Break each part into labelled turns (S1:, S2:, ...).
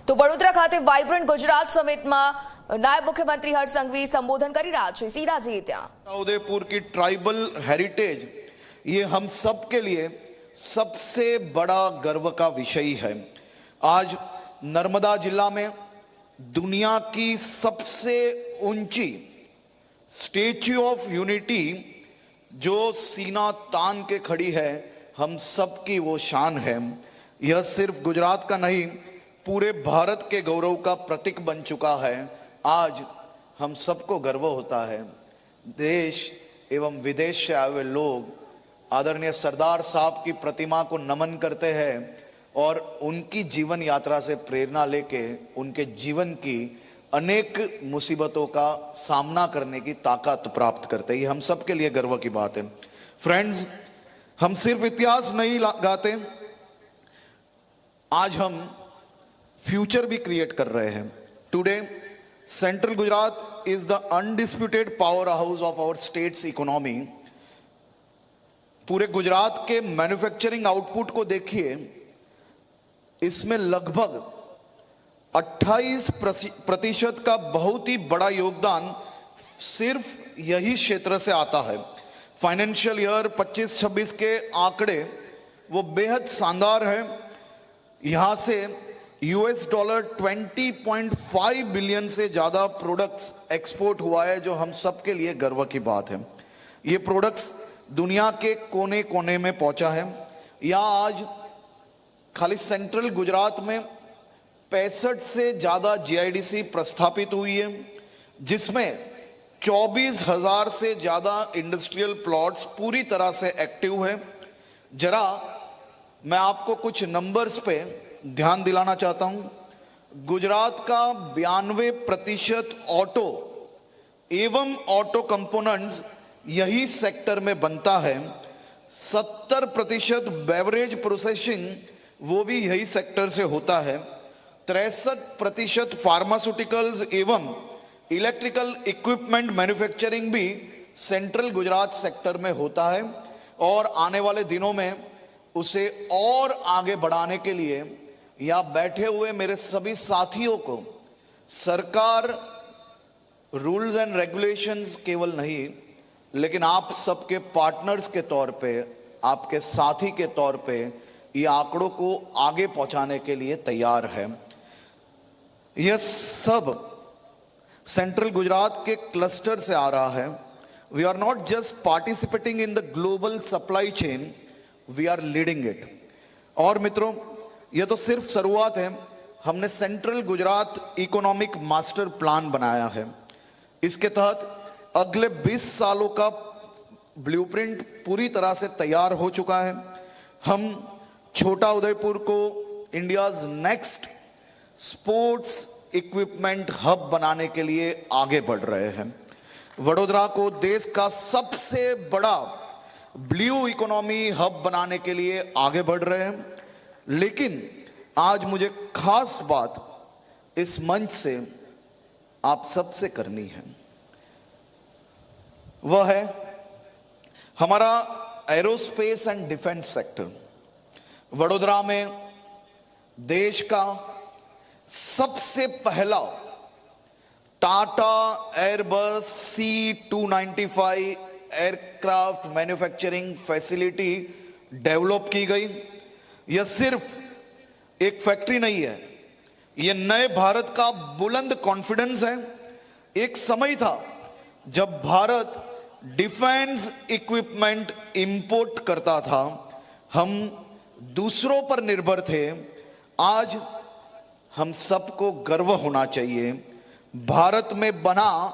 S1: તો વડોદરા ખાતે વાઇબ્રન્ટ ગુજરાત સમિટમાં નાયબ મુખ્યમંત્રી હર્ષ સંઘવી સંબોધન કરી રહ્યા છે। સીધા જઈએ ત્યાં।
S2: उदयपुर की ट्राइबल हेरिटेज ये हम सब के लिए सबसे बड़ा गर्व का विषय है। आज नर्मदा जिला में दुनिया की सबसे ऊंची स्टैच्यू ऑफ यूनिटी जो सीना तान के खड़ी है, हम सब की वो शान है। यह सिर्फ गुजरात का नहीं, पूरे भारत के गौरव का प्रतीक बन चुका है। आज हम सबको गर्व होता है। देश एवं विदेश से आए हुए लोग आदरणीय सरदार साहब की प्रतिमा को नमन करते हैं और उनकी जीवन यात्रा से प्रेरणा लेके उनके जीवन की अनेक मुसीबतों का सामना करने की ताकत प्राप्त करते हैं। ये हम सब के लिए गर्व की बात है। फ्रेंड्स, हम सिर्फ इतिहास नहीं गाते, आज हम फ्यूचर भी क्रिएट कर रहे हैं। Today central Gujarat is the undisputed power house of our state's economy. पूरे गुजरात के मैन्युफैक्चरिंग आउटपुट को देखिए, इसमें लगभग 28% का बहुत ही बड़ा योगदान सिर्फ यही क्षेत्र से आता है। फाइनेंशियल ईयर 25-26 के आंकड़े वो बेहद शानदार है। यहां से $20.5 बिलियन से ज्यादा प्रोडक्ट्स एक्सपोर्ट हुआ है, जो हम सब के लिए गर्व की बात है। ये प्रोडक्ट्स दुनिया के कोने कोने में पहुंचा है। यहाँ आज खाली सेंट्रल गुजरात में 65 से ज्यादा जीआईडीसी प्रस्थापित हुई है, जिसमें 24,000 से ज्यादा इंडस्ट्रियल प्लॉट्स पूरी तरह से एक्टिव है। जरा मैं आपको कुछ नंबर्स पे ध्यान दिलाना चाहता हूं। गुजरात का 92% ऑटो एवं ऑटो कंपोनेंट्स यही सेक्टर में बनता है। 70% बेवरेज प्रोसेसिंग वो भी यही सेक्टर से होता है। 63% फार्मास्यूटिकल्स एवं इलेक्ट्रिकल इक्विपमेंट मैन्युफैक्चरिंग भी सेंट्रल गुजरात सेक्टर में होता है और आने वाले दिनों में उसे और आगे बढ़ाने के लिए यहाँ बैठे हुए मेरे सभी साथियों को सरकार रूल्स एंड रेगुलेशंस केवल नहीं, लेकिन आप सबके पार्टनर्स के तौर पे, आपके साथी के तौर पे ये आंकड़ों को आगे पहुंचाने के लिए तैयार है। यह सब सेंट्रल गुजरात के क्लस्टर से आ रहा है। We are not just participating in the global supply chain, we are leading it. और मित्रों, यह तो सिर्फ शुरुआत है। हमने central Gujarat economic master plan बनाया है। इसके तहत अगले 20 सालों का ब्लूप्रिंट पूरी तरह से तैयार हो चुका है। हम छोटा उदयपुर को India's next sports equipment hub बनाने के लिए आगे बढ़ रहे हैं। वडोदरा को देश का सबसे बड़ा ब्लू इकोनॉमी हब बनाने के लिए आगे बढ़ रहे हैं। लेकिन आज मुझे खास बात इस मंच से आप सबसे करनी है, वह है हमारा aerospace and defence sector. Vadodara में देश का सबसे पहला Tata Airbus C295 aircraft manufacturing facility develop की गई। यह सिर्फ एक फैक्ट्री नहीं है, यह नए भारत का बुलंद कॉन्फिडेंस है। एक समय था जब भारत डिफेंस इक्विपमेंट इंपोर्ट करता था, हम दूसरों पर निर्भर थे। आज हम सबको गर्व होना चाहिए, भारत में बना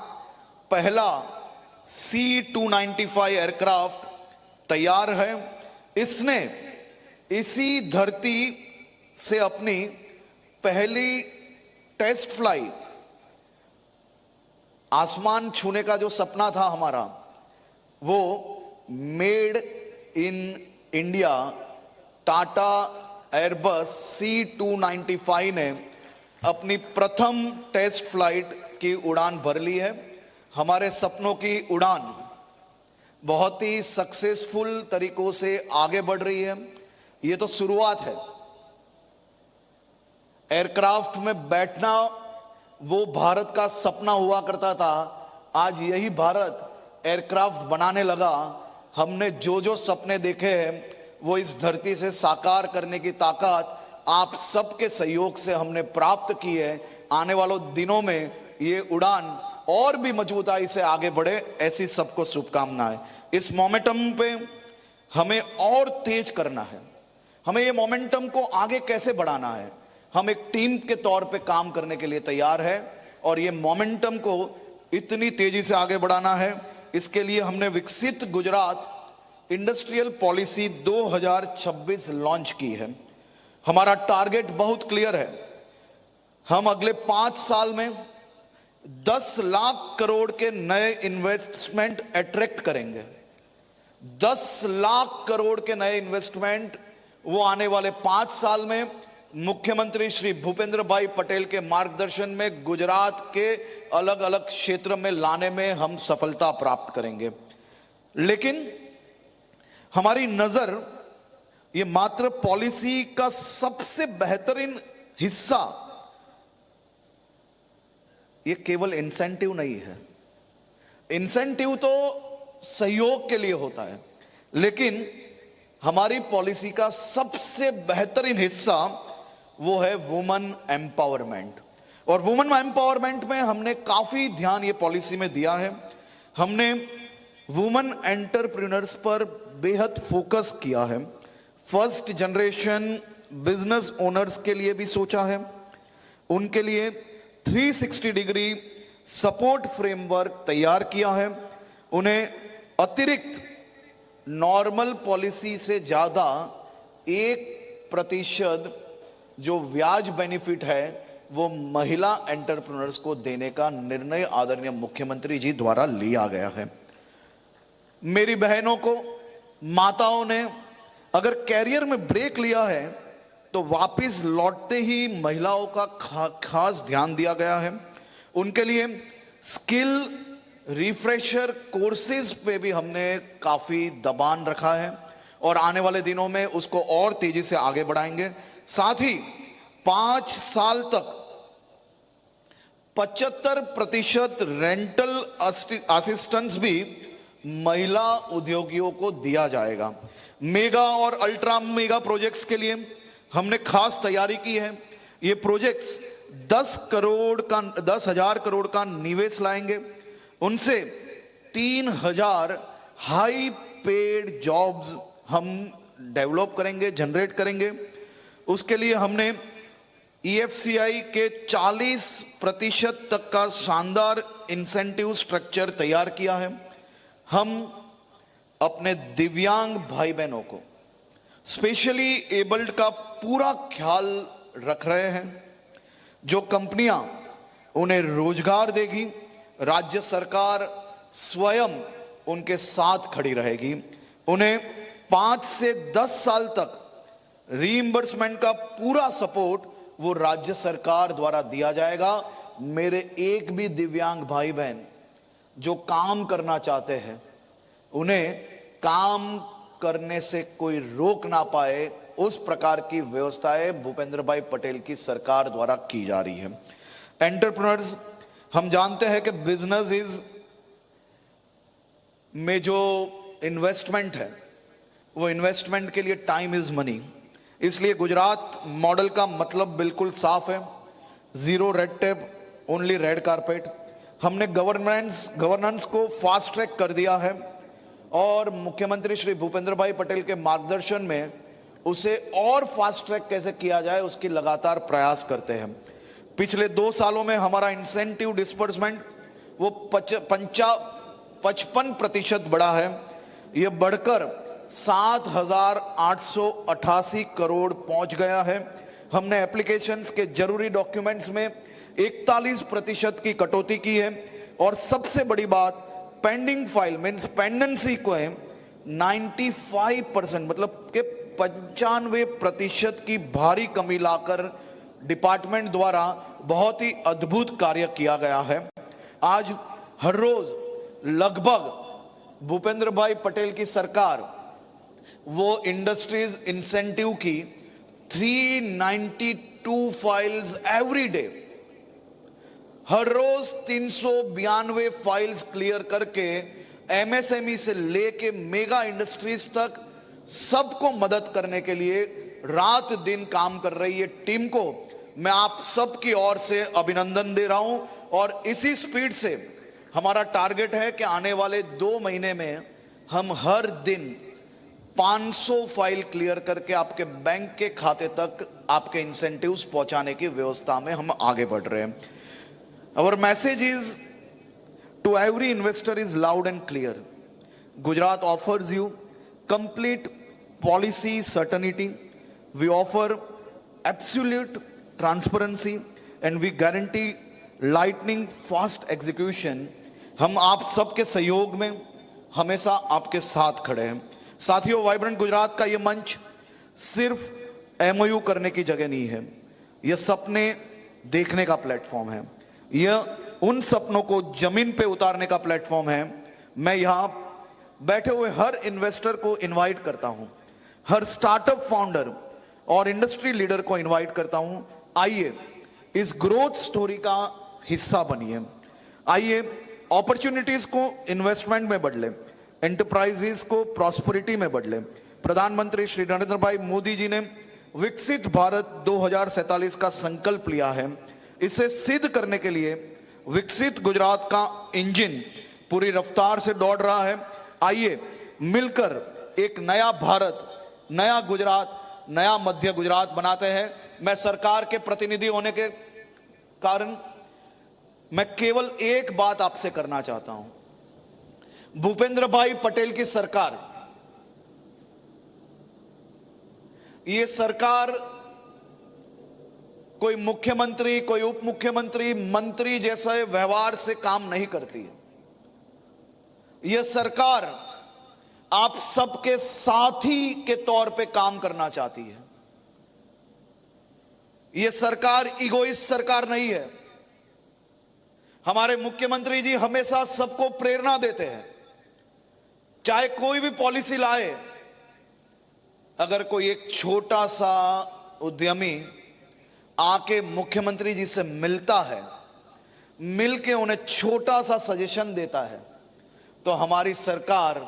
S2: पहला C295 एयरक्राफ्ट तैयार है। इसने इसी धरती से अपनी पहली टेस्ट फ्लाइट, आसमान छूने का जो सपना था हमारा, वो made in India Tata Airbus C295 ने अपनी प्रथम टेस्ट फ्लाइट की उड़ान भर ली है। हमारे सपनों की उड़ान बहुत ही सक्सेसफुल तरीकों से आगे बढ़ रही है। ये तो शुरुआत है। एयरक्राफ्ट में बैठना वो भारत का सपना हुआ करता था, आज यही भारत एयरक्राफ्ट बनाने लगा। हमने जो जो सपने देखे हैं वो इस धरती से साकार करने की ताकत आप सबके सहयोग से हमने प्राप्त की है। आने वालों दिनों में ये उड़ान और भी मजबूताई से आगे बढ़े, ऐसी सबको शुभकामनाएं। इस मोमेंटम पे हमें और तेज करना है, हमें ये मोमेंटम को आगे कैसे बढ़ाना है। हम एक टीम के तौर पे काम करने के लिए तैयार है और ये मोमेंटम को इतनी तेजी से आगे बढ़ाना है। इसके लिए हमने विकसित गुजरात इंडस्ट्रियल पॉलिसी 2026 लॉन्च की है। हमारा टारगेट बहुत क्लियर है, हम अगले 5 साल में 10 लाख करोड़ के नए इन्वेस्टमेंट अट्रैक्ट करेंगे। 10 लाख करोड़ के नए इन्वेस्टमेंट वो आने वाले 5 साल में मुख्यमंत्री श्री भूपेंद्र भाई पटेल के मार्गदर्शन में गुजरात के अलग अलग क्षेत्र में लाने में हम सफलता प्राप्त करेंगे। लेकिन हमारी नजर ये मात्र पॉलिसी का सबसे बेहतरीन हिस्सा, ये केवल इंसेंटिव नहीं है। इंसेंटिव तो सहयोग के लिए होता है, लेकिन हमारी पॉलिसी का सबसे बेहतरीन हिस्सा वो है वुमेन एम्पावरमेंट। और वुमेन एम्पावरमेंट में हमने काफी ध्यान ये पॉलिसी में दिया है। हमने वुमेन एंटरप्रेन्योर्स पर बेहद फोकस किया है। फर्स्ट जनरेशन बिजनेस ओनर्स के लिए भी सोचा है, उनके लिए 360 डिग्री सपोर्ट फ्रेमवर्क तैयार किया है। उन्हें अतिरिक्त नॉर्मल पॉलिसी से ज्यादा 1% जो ब्याज बेनिफिट है वो महिला एंटरप्रेन्योर्स को देने का निर्णय आदरणीय मुख्यमंत्री जी द्वारा लिया गया है। मेरी बहनों को, माताओं ने अगर कैरियर में ब्रेक लिया है तो वापस लौटते ही महिलाओं का खास ध्यान दिया गया है। उनके लिए स्किल रिफ्रेशर कोर्सेज पे भी हमने काफी दबान रखा है और आने वाले दिनों में उसको और तेजी से आगे बढ़ाएंगे। साथ ही 5 साल तक 75% रेंटल असिस्टेंस भी महिला उद्योगियों को दिया जाएगा। मेगा और अल्ट्रा मेगा प्रोजेक्ट्स के लिए हमने खास तैयारी की है। ये प्रोजेक्ट्स 10,000 करोड़ का निवेश लाएंगे। उनसे 3,000 हाई पेड जॉब्स हम डेवलप करेंगे, जनरेट करेंगे। उसके लिए हमने EFCI के 40% तक का शानदार इंसेंटिव स्ट्रक्चर तैयार किया है। हम अपने दिव्यांग भाई बहनों को, स्पेशली एबल्ड का पूरा ख्याल रख रहे हैं। जो कंपनियां उन्हें रोजगार देगी, राज्य सरकार स्वयं उनके साथ खड़ी रहेगी। उन्हें 5 से 10 साल तक रीइंबर्समेंट का पूरा सपोर्ट वो राज्य सरकार द्वारा दिया जाएगा। मेरे एक भी दिव्यांग भाई बहन जो काम करना चाहते हैं, उन्हें काम करने से कोई रोक ना पाए, उस प्रकार की व्यवस्थाएं भूपेंद्र भाई पटेल की सरकार द्वारा की जा रही है। एंटरप्रेन्योर्स, हम जानते हैं कि बिजनेस में जो इन्वेस्टमेंट है वो इन्वेस्टमेंट के लिए टाइम इज मनी। इसलिए गुजरात मॉडल का मतलब बिल्कुल साफ है, zero red tape, only red carpet. हमने गवर्नेंस को फास्ट ट्रैक कर दिया है और मुख्यमंत्री श्री भूपेंद्र भाई पटेल के मार्गदर्शन में उसे और फास्ट ट्रैक कैसे किया जाए उसकी लगातार प्रयास करते हैं। पिछले 2 सालों में हमारा इंसेंटिव डिस्बर्समेंट वो 55% बढ़ा है। ये बढ़कर 7,888 करोड़ पहुंच गया है। हमने एप्लीकेशंस के जरूरी डॉक्यूमेंट्स में 41% की कटौती की है और सबसे बड़ी बात, पेंडिंग फाइल मीन्स पेंडेंसी को 95% मतलब के 95% की भारी कमी लाकर डिपार्टमेंट द्वारा बहुत ही अद्भुत कार्य किया गया है। आज हर रोज लगभग भूपेंद्र भाई पटेल की सरकार वो इंडस्ट्रीज इंसेंटिव की 392 392 फाइल्स एवरी डे, हर रोज 392 फाइल्स क्लियर करके एमएसएमई से लेके मेगा इंडस्ट्रीज तक सबको मदद करने के लिए रात दिन काम कर रही है टीम को मैं आप सबकी ओर से अभिनंदन दे रहा हूं। और इसी स्पीड से हमारा टारगेट है कि आने वाले 2 महीने में हम हर दिन 500 फाइल क्लियर करके आपके बैंक के खाते तक आपके इंसेंटिव्स पहुंचाने की व्यवस्था में हम आगे बढ़ रहे हैं। Our message is to every investor is loud and clear. Gujarat offers you complete policy certainty. We offer absolute transparency and we guarantee lightning fast execution. हम आप सबके सहयोग में हमेशा आपके साथ खड़े हैं। साथियों, वाइब्रेंट गुजरात का ये मंच सिर्फ एमओयू करने की जगह नहीं है, यह सपने देखने का प्लेटफॉर्म है, यह उन सपनों को जमीन पे उतारने का प्लेटफॉर्म है। मैं यहां बैठे हुए हर इन्वेस्टर को इनवाइट करता हूं, हर स्टार्टअप फाउंडर और इंडस्ट्री लीडर को इनवाइट करता हूं, आइए इस ग्रोथ स्टोरी का हिस्सा बनिए। आइए अपॉर्चुनिटीज को इन्वेस्टमेंट में बदले, एंटरप्राइजेस को प्रॉस्पेरिटी में बदले। प्रधानमंत्री श्री नरेंद्र भाई मोदी जी ने विकसित भारत 2047 का संकल्प लिया है। इसे सिद्ध करने के लिए विकसित गुजरात का इंजन पूरी रफ्तार से दौड़ रहा है। आइए मिलकर एक नया भारत, नया गुजरात, नया मध्य गुजरात बनाते हैं। मैं सरकार के प्रतिनिधि होने के कारण मैं केवल एक बात आपसे करना चाहता हूं। भूपेंद्र भाई पटेल की सरकार, ये सरकार कोई मुख्यमंत्री, कोई उप मुख्यमंत्री, मंत्री जैसे व्यवहार से काम नहीं करती है। यह सरकार आप सबके साथी के तौर पे काम करना चाहती है। यह सरकार इगोइस्ट सरकार नहीं है। हमारे मुख्यमंत्री जी हमेशा सबको प्रेरणा देते हैं, चाहे कोई भी पॉलिसी लाए। अगर कोई एक छोटा सा उद्यमी आके मुख्यमंत्री जी से मिलता है, मिलके उन्हें छोटा सा सजेशन देता है, तो हमारी सरकार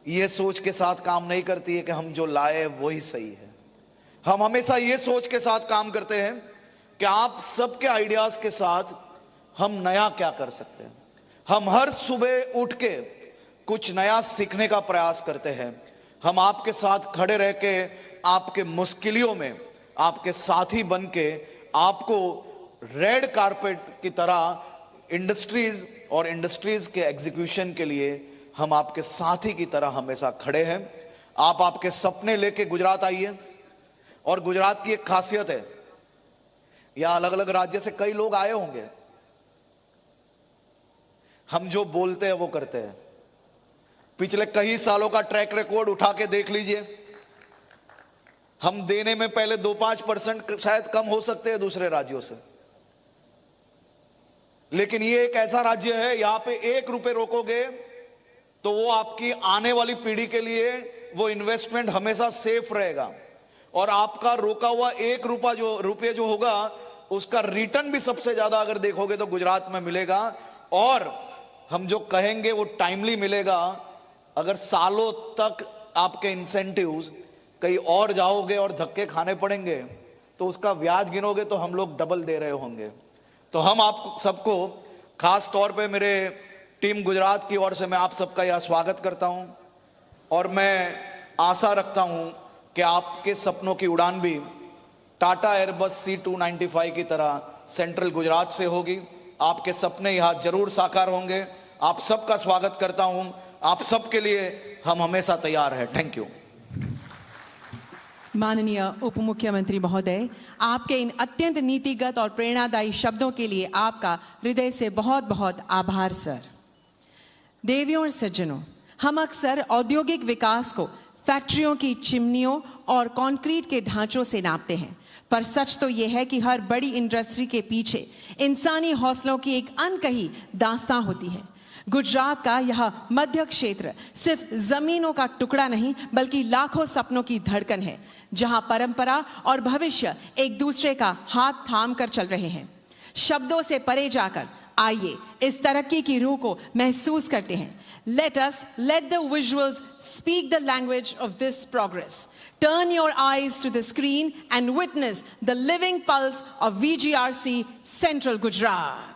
S2: यह सोच के साथ काम नहीं करती है कि हम जो लाए वही सही है। हम हमेशा यह सोच के साथ काम करते हैं कि आप सबके आइडियाज के साथ हम नया क्या कर सकते हैं। हम हर सुबह उठ के कुछ नया सीखने का प्रयास करते हैं। हम आपके साथ खड़े रह के आपके मुश्किलों में आपके साथी बन के आपको रेड कारपेट की तरह इंडस्ट्रीज और इंडस्ट्रीज के एग्जीक्यूशन के लिए हम आपके साथी की तरह हमेशा खड़े हैं। आप आपके सपने लेके गुजरात आइए। और गुजरात की एक खासियत है, यहां अलग अलग राज्य से कई लोग आए होंगे। हम जो बोलते हैं वो करते हैं। पिछले कई सालों का ट्रैक रिकॉर्ड उठा के देख लीजिए। हम देने में पहले 2-5% शायद कम हो सकते हैं दूसरे राज्यों से, लेकिन ये एक ऐसा राज्य है, यहां पे 1 रुपए रोकोगे तो वो आपकी आने वाली पीढ़ी के लिए वो इन्वेस्टमेंट हमेशा सेफ रहेगा। और आपका रोका हुआ 1 रुपये जो होगा उसका रिटर्न भी सबसे ज्यादा अगर देखोगे तो गुजरात में मिलेगा। और हम जो कहेंगे वो टाइमली मिलेगा। अगर सालों तक आपके इंसेंटिव्स कहीं और जाओगे और धक्के खाने पड़ेंगे तो उसका ब्याज गिनोगे तो हम लोग डबल दे रहे होंगे। तो हम आप सबको, खास तौर पे मेरे टीम गुजरात की ओर से मैं आप सबका यह स्वागत करता हूं। और मैं आशा रखता हूं कि आपके सपनों की उड़ान भी टाटा एयरबस C295 की तरह सेंट्रल गुजरात से होगी। आपके सपने यहां जरूर साकार होंगे। आप सबका स्वागत करता हूं। आप सबके लिए हम हमेशा तैयार हैं। Thank you.
S3: माननीय उप मुख्यमंत्री महोदय, आपके इन अत्यंत नीतिगत और प्रेरणादायी शब्दों के लिए आपका हृदय से बहुत बहुत आभार सर। देवियों और सज्जनों, हम अक्सर औद्योगिक विकास को फैक्ट्रियों की चिमनियों और कंक्रीट के ढांचों से नापते हैं, पर सच तो यह है कि हर बड़ी इंडस्ट्री के पीछे इंसानी हौसलों की एक अनकही दास्तां होती है। गुजरात का यह मध्य क्षेत्र सिर्फ जमीनों का टुकड़ा नहीं बल्कि लाखों सपनों की धड़कन है, जहां परंपरा और भविष्य एक दूसरे का हाथ थाम कर चल रहे हैं। शब्दों से परे जाकर आइए इस तरक्की की रूह को महसूस करते हैं। Let the visuals speak the language of this progress. Turn your eyes to the screen and witness the living pulse of VGRC Central Gujarat.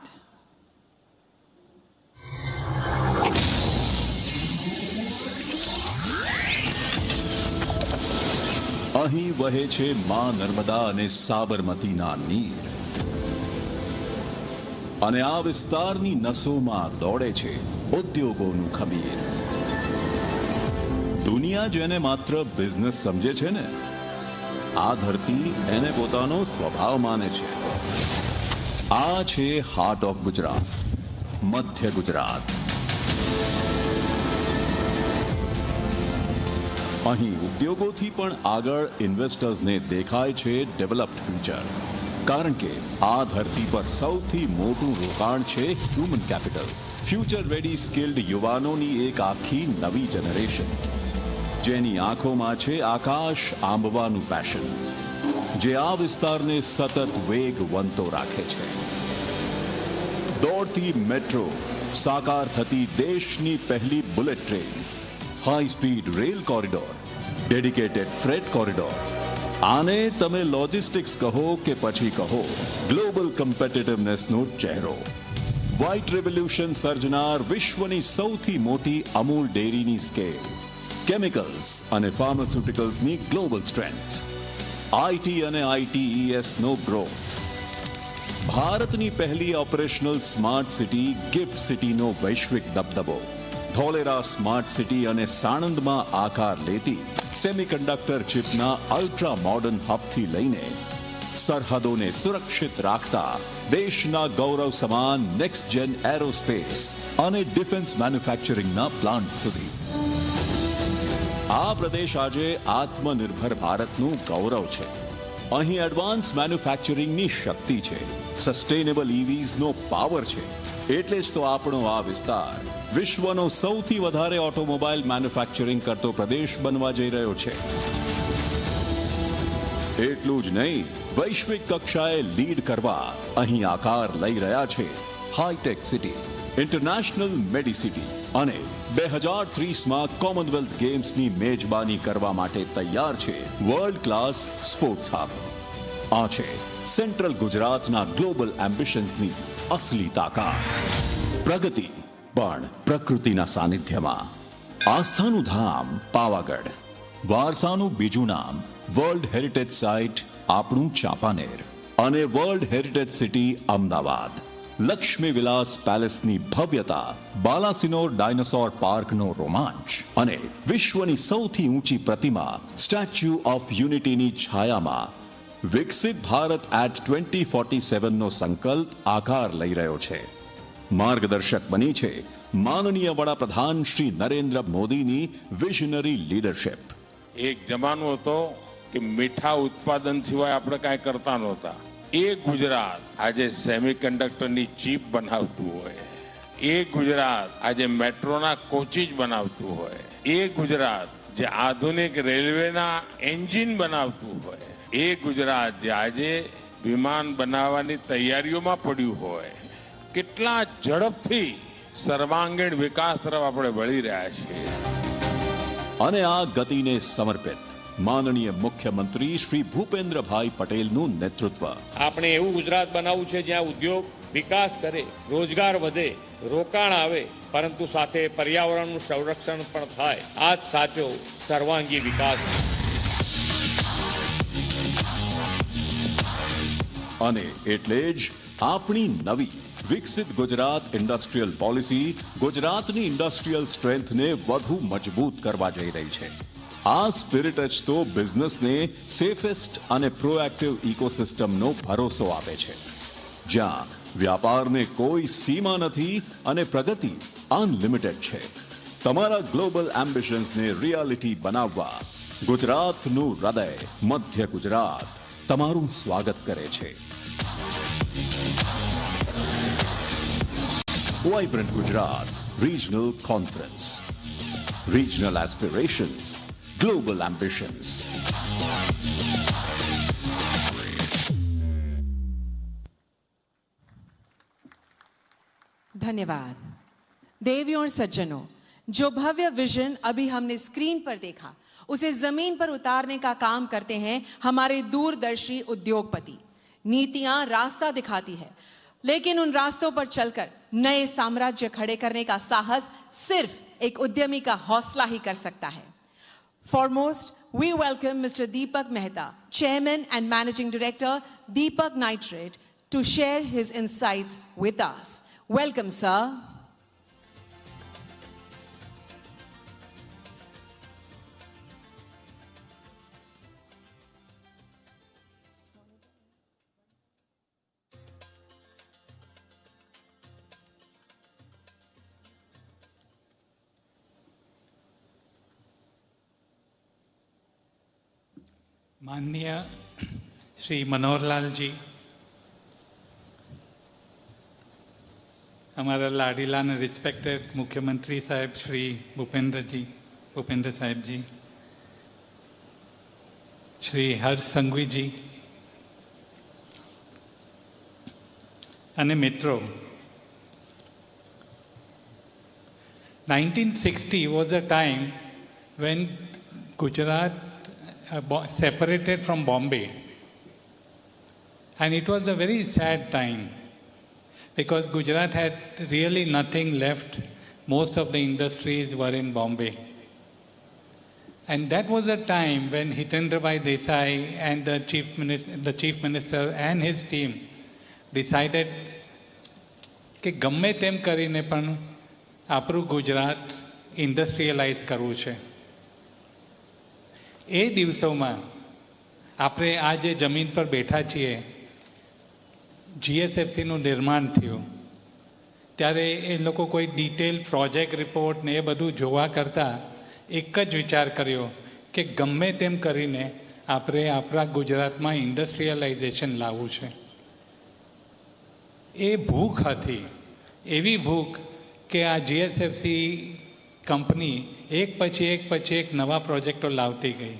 S4: અહીં વહે છે માં નર્મદા અને સાબરમતીના નીર, અને આ વિસ્તારની નસોમાં દોડે છે ઉદ્યોગોનું ખમીર. દુનિયા જેને માત્ર બિઝનેસ સમજે છે ને, આ ધરતી એને પોતાનો સ્વભાવ માને છે. આ છે હાર્ટ ઓફ ગુજરાત, મધ્ય ગુજરાત. અહીં ઉદ્યોગોથી પણ આગળ ઇન્વેસ્ટર્સને દેખાય છે ડેવલપ્ડ ફ્યુચર, કારણ કે આ ધરતી પર સૌથી મોટું રોકાણ છે human capital. Future ready skilled યુવાનોની એક આખી નવી જનરેશન, જેની આંખોમાં છે આકાશ આંબવાનું પેશન, જે આ વિસ્તારને સતત વેગવંતો રાખે છે. દોડતી મેટ્રો, સાકાર થતી દેશની પહેલી bullet train, high speed rail corridor, dedicated freight corridor. આને તમે લોજિસ્ટિક્સ કહો કે પછી કહો ગ્લોબલ કમ્પિટિટિવનેસનો ચહેરો. વ્હાઇટ રેવોલ્યુશન સર્જનાર વિશ્વની સૌથી મોટી અમૂલ ડેરીની સ્કેલ, કેમિકલ્સ અને ફાર્માસ્યુટિકલ્સની ગ્લોબલ સ્ટ્રેન્થ, આઈટી અને આઈટીઈએસનો ગ્રોથ, ભારતની પહેલી ઓપરેશનલ સ્માર્ટ સિટી ગિફ્ટ સિટીનો વૈશ્વિક દબદબો, ધોલેરા સ્માર્ટ સિટી અને સાણંદમાં આકાર લેતી સેમિકન્ડક્ટર ચિપના અલ્ટ્રા મોડર્ન હબથી લઈને સરહદોને સુરક્ષિત રાખતા દેશના ગૌરવ સમાન નેક્સ્ટ જેન એરોસ્પેસ અને ડિફેન્સ મેન્યુફેક્ચરિંગના પ્લાન્ટ સુધી. આ પ્રદેશ આજે આત્મનિર્ભર ભારતનું ગૌરવ છે. અહીં એડવાન્સ મેન્યુફેક્ચરિંગની શક્તિ છે, સસ્ટેનેબલ ઇવીઝનો પાવર છે. એટલે જ તો આપણો આ વિસ્તાર વિશ્વનો સૌથી વધારે ઓટોમોબાઈલ મેન્યુફેક્ચરિંગ કરતો પ્રદેશ બનવા જઈ રહ્યો છે. એટલું જ નહીં, વૈશ્વિક કક્ષાએ લીડ કરવા અહીં આકાર લઈ રહ્યા છે હાઈટેક સિટી, ઇન્ટરનેશનલ મેડિસિટી અને 2030માં કોમનવેલ્થ ગેમ્સની મેજબાની કરવા માટે તૈયાર છે વર્લ્ડ ક્લાસ સ્પોર્ટ્સ હબ. આ છે સેન્ટ્રલ ગુજરાતના ગ્લોબલ એમ્બિશન્સની અસલી તાકાત. પ્રગતિ પણ પ્રકૃતિના સાનિધ્યમાં. આસ્થાનું ધામ પાવાગઢ, વારસાનું બીજું નામ વર્લ્ડ હેરિટેજ સાઇટ આપણું ચાંપાનેર, અને world heritage city Ahmedabad. Lakshmi Vilas પેલેસની ભવ્યતા, બાલાસિનોર ડાયનોસોર પાર્કનો રોમાંચ અને વિશ્વની સૌથી ઊંચી પ્રતિમા સ્ટેચ્યુ ઓફ યુનિટીની છાયામાં વિકસિત ભારત એટ 2047નો સંકલ્પ આકાર લઈ રહ્યો છે. માર્ગદર્શક બની છે માનનીય વડાપ્રધાન શ્રી નરેન્દ્ર મોદીની વિઝનરી લીડરશિપ.
S5: એક જમાનો હતો કે મીઠા ઉત્પાદન સિવાય આપણે કાંઈ કરતા નહોતા. એ ગુજરાત આજે સેમિકન્ડક્ટરની ચીપ બનાવતું હોય, એ ગુજરાત આજે મેટ્રોના કોચીજ બનાવતું હોય, એ ગુજરાત જે આધુનિક રેલવેના એન્જિન બનાવતું હોય, એ ગુજરાત જે આજે વિમાન બનાવવાની તૈયારીઓમાં પડ્યું હોય. કેટલા ઝડપથી સર્વાંગીણ વિકાસ તરફ આપણે વળી રહ્યા છીએ.
S4: અને આ ગતિને સમર્પિત માનનીય મુખ્યમંત્રી શ્રી ભૂપેન્દ્રભાઈ પટેલનું નેતૃત્વ.
S6: આપણે એવું ગુજરાત બનાવવું છે જ્યાં ઉદ્યોગ વિકાસ કરે, રોજગાર વધે, રોકાણ આવે, પરંતુ સાથે પર્યાવરણનું સંરક્ષણ પણ થાય. આ જ સાચો સર્વાંગી વિકાસ.
S4: અને એટલે જ આપણી નવી વિકસિત ગુજરાત ઇન્ડસ્ટ્રીયલ પોલિસી ગુજરાતની ઇન્ડસ્ટ્રીયલ સ્ટ્રેન્થને વધુ મજબૂત કરવા જઈ રહી છે. આ સ્પિરિટ જ તો બિઝનેસને સેફેસ્ટ અને પ્રોએક્ટિવ ઇકોસિસ્ટમનો ભરોસો આપે છે, જ્યાં વ્યાપારને કોઈ સીમા નથી અને પ્રગતિ અનલિમિટેડ છે. તમારા ગ્લોબલ એમ્બિશન્સને રિયાલિટી બનાવવા ગુજરાતનું હૃદય મધ્ય ગુજરાત તમારું સ્વાગત કરે છે. Vibrant Gujarat Regional Conference. Regional aspirations, global ambitions.
S3: धन्यवाद। देवियों और सज्जनों, जो भव्य विजन अभी हमने स्क्रीन पर देखा, उसे जमीन पर उतारने का काम करते हैं हमारे दूरदर्शी उद्योगपति। नीतियां रास्ता दिखाती है, लेकिन उन रास्तों पर चलकर नए साम्राज्य खड़े करने का साहस सिर्फ एक उद्यमी का हौसला ही कर सकता है। Foremost, we welcome Mr. Deepak Mehta, Chairman and Managing Director, Deepak Nitrate, to share his insights with us. Welcome, sir.
S7: माननीय श्री मनोहरलाल जी, हमारा लाडीला and रिस्पेक्टेड मुख्यमंत्री साहब श्री भूपेंद्र साहब जी, श्री हर्ष संघवी जी અને મિત્રો, 1960 was a time when Gujarat separated from Bombay, and it was a very sad time because Gujarat had really nothing left. Most of the industries were in Bombay, and that was a time when Hitendrabhai Desai and the chief minister and his team decided કે ગમે તેમ કરીને પણ આપણું ગુજરાત ઇન્ડસ્ટ્રીયલાઇઝ કરવું છે. એ દિવસોમાં આપણે આ જે જમીન પર બેઠા છીએ, જીએસએફસીનું નિર્માણ થયું ત્યારે એ લોકો કોઈ ડિટેલ પ્રોજેક્ટ રિપોર્ટ ને એ બધું જોવા કરતાં એક જ વિચાર કર્યો કે ગમે તેમ કરીને આપણે આપણા ગુજરાતમાં ઇન્ડસ્ટ્રીયલાઇઝેશન લાવવું છે. એ ભૂખ હતી, એવી ભૂખ કે આ જીએસએફસી કંપની એક પછી એક નવા પ્રોજેક્ટો લાવતી ગઈ.